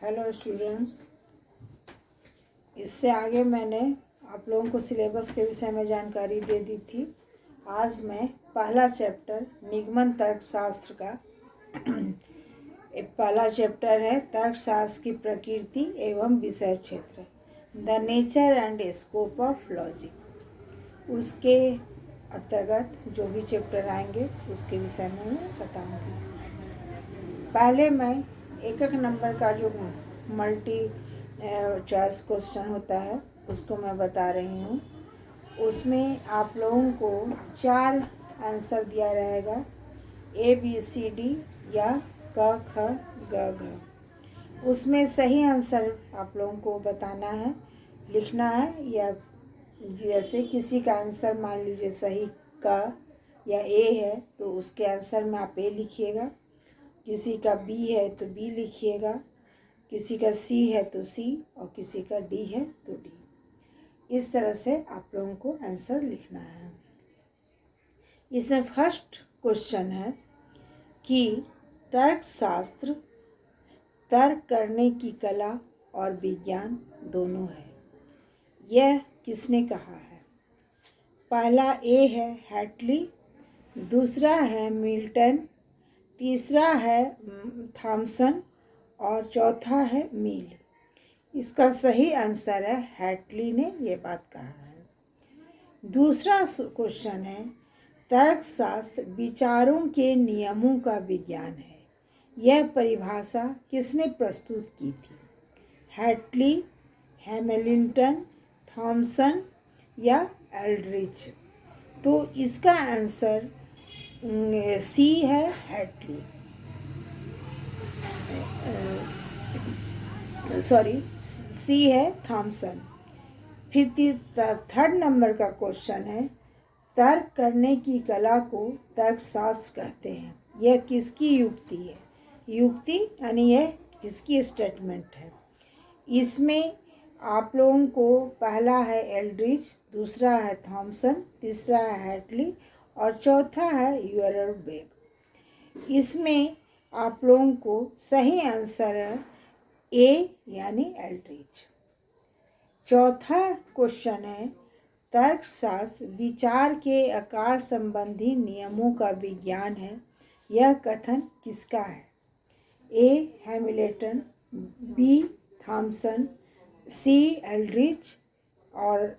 Hello students, इससे आगे मैंने आप लोगों को सिलेबस के विषय में जानकारी दे दी थी। आज मैं पहला चैप्टर निगमन तर्कशास्त्र का पहला चैप्टर है तर्कशास्त्र की प्रकृति एवं विषय क्षेत्र, the nature and scope of logic. उसके अंतर्गत जो भी चैप्टर आएंगे उसके विषय में मैं बताऊंगी। पहले मैं एक नंबर का जो मल्टी चॉइस क्वेश्चन होता है उसको मैं बता रही हूँ। उसमें आप लोगों को 4 आंसर दिया रहेगा, A B C D या क ख ग घ। उसमें सही आंसर आप लोगों को बताना है, लिखना है। या जैसे किसी का आंसर मान लीजिए सही क या A है तो उसके आंसर में आप A लिखिएगा, किसी का B है तो B लिखिएगा, किसी का C है तो C और किसी का D है तो D। इस तरह से आप लोगों को आंसर लिखना है। इसमें फर्स्ट क्वेश्चन है कि तर्कशास्त्र तर्क करने की कला और विज्ञान दोनों है। यह किसने कहा है? पहला A है हैटली, दूसरा है मिल्टन, तीसरा है थॉमसन और चौथा है मिल। इसका सही आंसर है हैटली ने ये बात कहा है। दूसरा क्वेश्चन है तर्कशास्त्र विचारों के नियमों का विज्ञान है। यह परिभाषा किसने प्रस्तुत की थी? हैटली, हैमिल्टन, थॉमसन या एल्ड्रिच। तो इसका आंसर C है हैटली, C है थॉमसन। फिर थर्ड नंबर का क्वेश्चन है तर्क करने की कला को तर्कशास्त्र कहते हैं। यह किसकी युक्ति है? युक्ति यानी यह किसकी स्टेटमेंट है? इसमें आप लोगों को पहला है एल्ड्रिच, दूसरा है थॉमसन, तीसरा है हैटली और चौथा है यूरलबर्ग। इसमें आप लोगों को सही आंसर है A यानी एल्ड्रिच। चौथा क्वेश्चन है तर्कशास्त्र विचार के आकार संबंधी नियमों का विज्ञान है। यह कथन किसका है? A Hamilton, B Thomson, C Aldrich और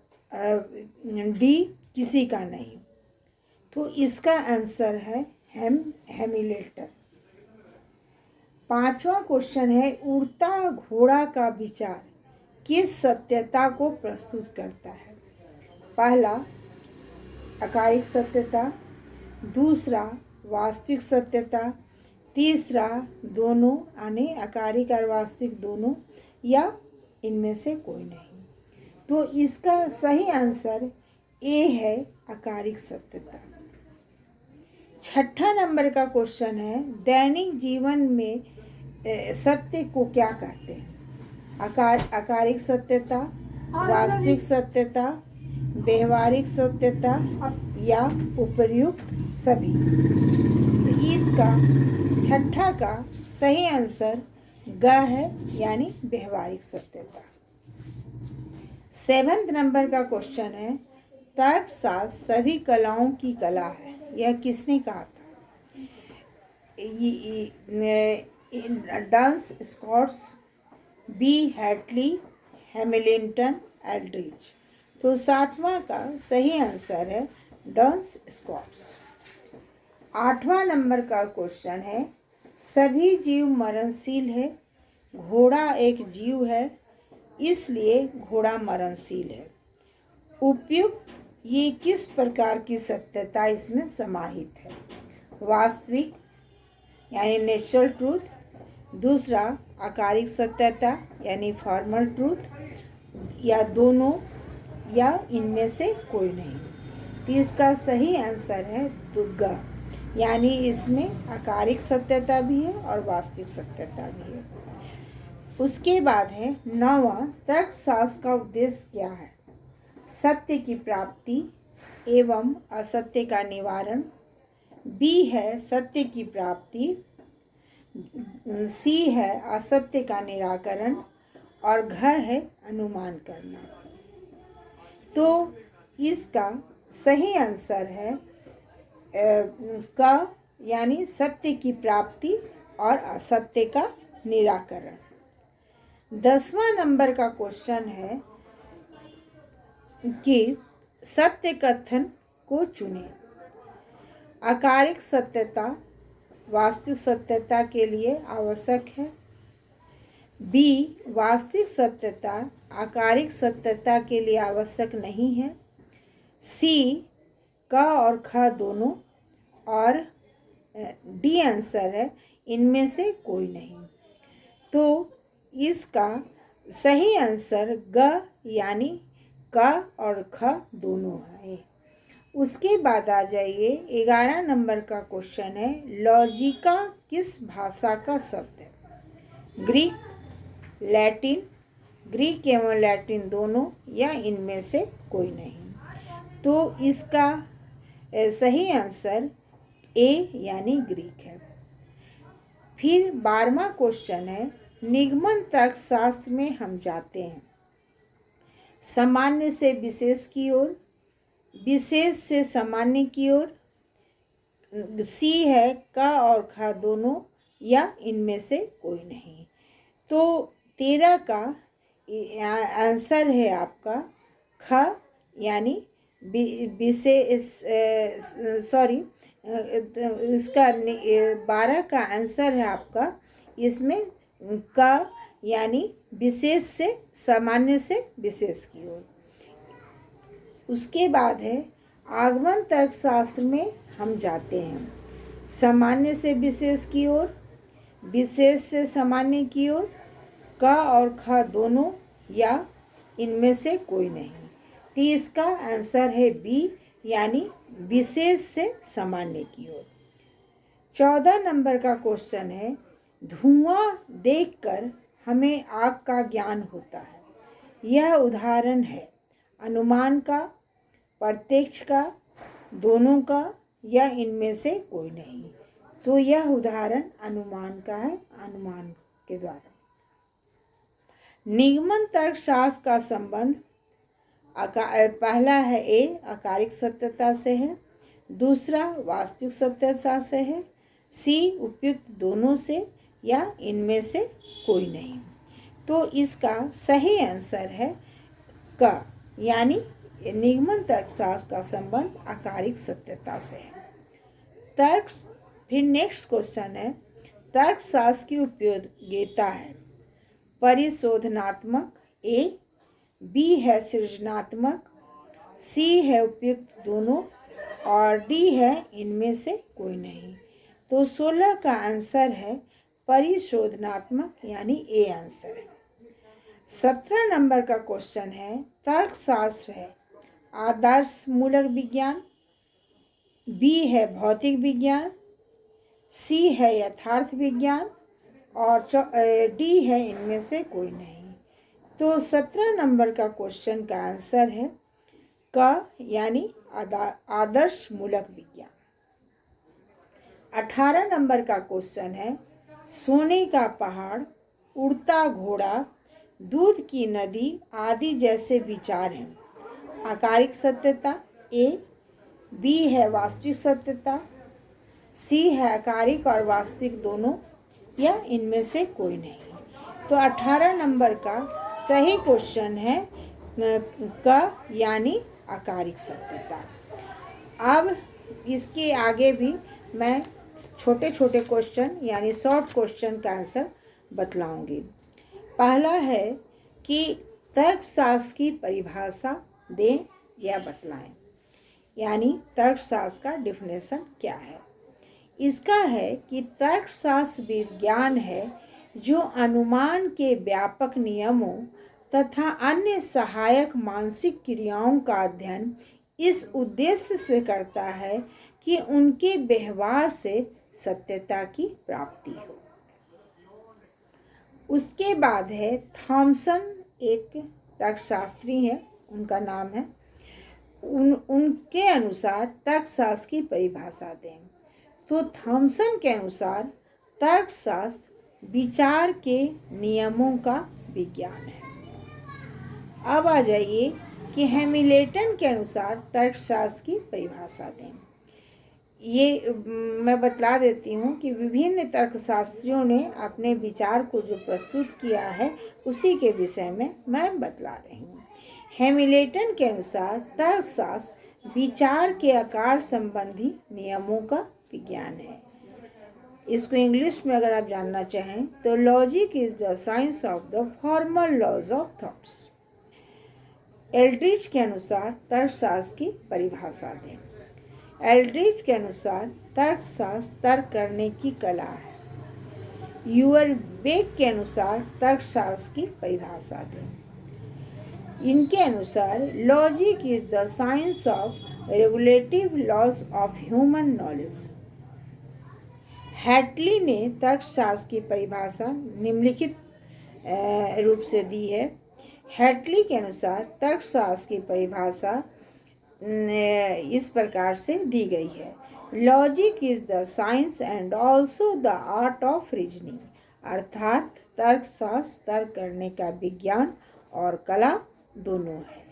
D किसी का नहीं। तो इसका आंसर है हैमिल्टन। पांचवा क्वेश्चन है उड़ता घोड़ा का विचार किस सत्यता को प्रस्तुत करता है? पहला आकारिक सत्यता, दूसरा वास्तविक सत्यता, तीसरा दोनों यानी आकारिक और वास्तविक दोनों, या इनमें से कोई नहीं। तो इसका सही आंसर A है आकारिक सत्यता। छठा नंबर का क्वेश्चन है दैनिक जीवन में सत्य को क्या कहते हैं? आकारिक सत्यता, वास्तविक सत्यता, व्यवहारिक सत्यता या उपर्युक्त सभी। तो इसका छठा का सही आंसर ग है यानी व्यवहारिक सत्यता। 7th नंबर का क्वेश्चन है तर्कशास्त्र सभी कलाओं की कला है। यह किसने कहा था? डंस स्कॉट्स, B हैटली, हैमिल्टन, एल्ड्रिच। तो 7वां का सही आंसर है डंस स्कॉट्स। 8वां नंबर का क्वेश्चन है सभी जीव मरणशील है। घोड़ा एक जीव है इसलिए घोड़ा मरणशील है। उपयुक्त ये किस प्रकार की सत्यता इसमें समाहित है? वास्तविक यानी नेचुरल ट्रूथ, दूसरा आकारिक सत्यता यानी फॉर्मल ट्रूथ, या दोनों, या इनमें से कोई नहीं। तो इसका सही आंसर है दुग्गा, यानी इसमें आकारिक सत्यता भी है और वास्तविक सत्यता भी है। उसके बाद है 9वां तर्कशास्त्र का उद्देश्य क्या है? सत्य की प्राप्ति एवं असत्य का निवारण। B है सत्य की प्राप्ति, सी है असत्य का निराकरण और घ है अनुमान करना। तो इसका सही आंसर है क यानी सत्य की प्राप्ति और असत्य का निराकरण। 10वां नंबर का क्वेश्चन है कि सत्य कथन को चुनें। आकारिक सत्यता वास्तविक सत्यता के लिए आवश्यक है। बी, वास्तविक सत्यता आकारिक सत्यता के लिए आवश्यक नहीं है। सी, क और ख दोनों। और डी आंसर है इनमें से कोई नहीं। तो इसका सही आंसर ग यानी क और ख दोनों है। उसके बाद आ जाइए 11 नंबर का क्वेश्चन है, लॉजिका किस भाषा का शब्द है? ग्रीक, लैटिन, ग्रीक एवं लैटिन दोनों या इनमें से कोई नहीं। तो इसका सही आंसर ए यानी ग्रीक है। फिर 12वां क्वेश्चन है, निगमन तर्कशास्त्र में हम जाते हैं सामान्य से विशेष की ओर, विशेष से सामान्य की ओर। सी है क और ख दोनों या इनमें से कोई नहीं। तो 13 का आंसर है आपका ख यानी विशेष, सॉरी, इसका 12 का आंसर है आपका इसमें क यानी विशेष से सामान्य से विशेष की ओर। उसके बाद है आगमन तर्कशास्त्र में हम जाते हैं सामान्य से विशेष की ओर, विशेष से सामान्य की ओर, क और ख दोनों या इनमें से कोई नहीं। तो इसका आंसर है बी यानी विशेष से सामान्य की ओर। 14 नंबर का क्वेश्चन है, धुआं देखकर हमें आग का ज्ञान होता है। यह उदाहरण है अनुमान का, प्रत्यक्ष का, दोनों का या इनमें से कोई नहीं। तो यह उदाहरण अनुमान का है, अनुमान के द्वारा। निगमन तर्कशास्त्र का संबंध पहला है ए आकारिक सत्यता से है, दूसरा वास्तविक सत्यता से है, सी उपयुक्त दोनों से या इनमें से कोई नहीं। तो इसका सही आंसर है क यानी निगमन तर्कशास्त्र का संबंध आकारिक सत्यता से है। तर्क। फिर नेक्स्ट क्वेश्चन है, तर्कशास्त्र की उपयोगिता है परिशोधनात्मक, ए, बी है सृजनात्मक, सी है उपयुक्त दोनों और डी है इनमें से कोई नहीं। तो 16 का आंसर है परिशोधनात्मक यानी ए आंसर है। 17 नंबर का क्वेश्चन है, तर्कशास्त्र है आदर्श मूलक विज्ञान, बी है भौतिक विज्ञान, सी है यथार्थ विज्ञान और डी है इनमें से कोई नहीं। तो 17 नंबर का क्वेश्चन का आंसर है क यानी आदर्श मूलक विज्ञान। 18 नंबर का क्वेश्चन है, सोने का पहाड़, उड़ता घोड़ा, दूध की नदी आदि जैसे विचार हैं। आकारिक सत्यता ए, बी है वास्तविक सत्यता, सी है आकारिक और वास्तविक दोनों या इनमें से कोई नहीं। तो 18 नंबर का सही क्वेश्चन है क यानी आकारिक सत्यता। अब इसके आगे भी मैं छोटे छोटे क्वेश्चन यानी शॉर्ट क्वेश्चन का आंसर बतलाऊंगी। पहला है कि तर्कशास्त्र की परिभाषा दें या बतलाएं, यानी तर्कशास्त्र का डिफिनेशन क्या है। इसका है कि तर्कशास्त्र विज्ञान है जो अनुमान के व्यापक नियमों तथा अन्य सहायक मानसिक क्रियाओं का अध्ययन इस उद्देश्य से करता है कि उनके व्यवहार से सत्यता की प्राप्ति हो। उसके बाद है थॉमसन, एक तर्कशास्त्री हैं, उनका नाम है, उनके अनुसार तर्कशास्त्र की परिभाषा दें। तो थॉमसन के अनुसार तर्कशास्त्र विचार के नियमों का विज्ञान है। अब आ जाइए कि हैमिल्टन के अनुसार तर्कशास्त्र की परिभाषा दें। ये मैं बतला देती हूँ कि विभिन्न तर्कशास्त्रियों ने अपने विचार को जो प्रस्तुत किया है उसी के विषय में मैं बतला रही हूँ। हैमिल्टन के अनुसार तर्कशास्त्र विचार के आकार संबंधी नियमों का विज्ञान है। इसको इंग्लिश में अगर आप जानना चाहें तो logic is the science of the formal laws of thoughts. Aldrich के अनुसार तर्कशास्त्र की परिभाषा दें। एल्ड्रिच के अनुसार तर्कशास्त्र तर्क करने की कला है। यूअल बेक के अनुसार तर्कशास्त्र की परिभाषा दें। इनके अनुसार logic is the science of regulative laws of human knowledge. Whately ने तर्कशास्त्र की परिभाषा निम्नलिखित रूप से दी है। हैटली के अनुसार तर्कशास्त्र की परिभाषा इस प्रकार से दी गई है। Logic is the science and also the art of reasoning, अर्थात तर्कशास्त्र तर्क करने का विज्ञान और कला दोनों है।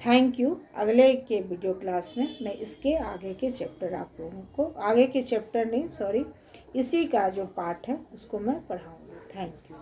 Thank you. अगले के वीडियो क्लास में मैं इसके आगे के चैप्टर आप लोगों को, आगे के चैप्टर नहीं सॉरी, इसी का जो पार्ट है उसको मैं पढ़ाऊँगी। Thank you.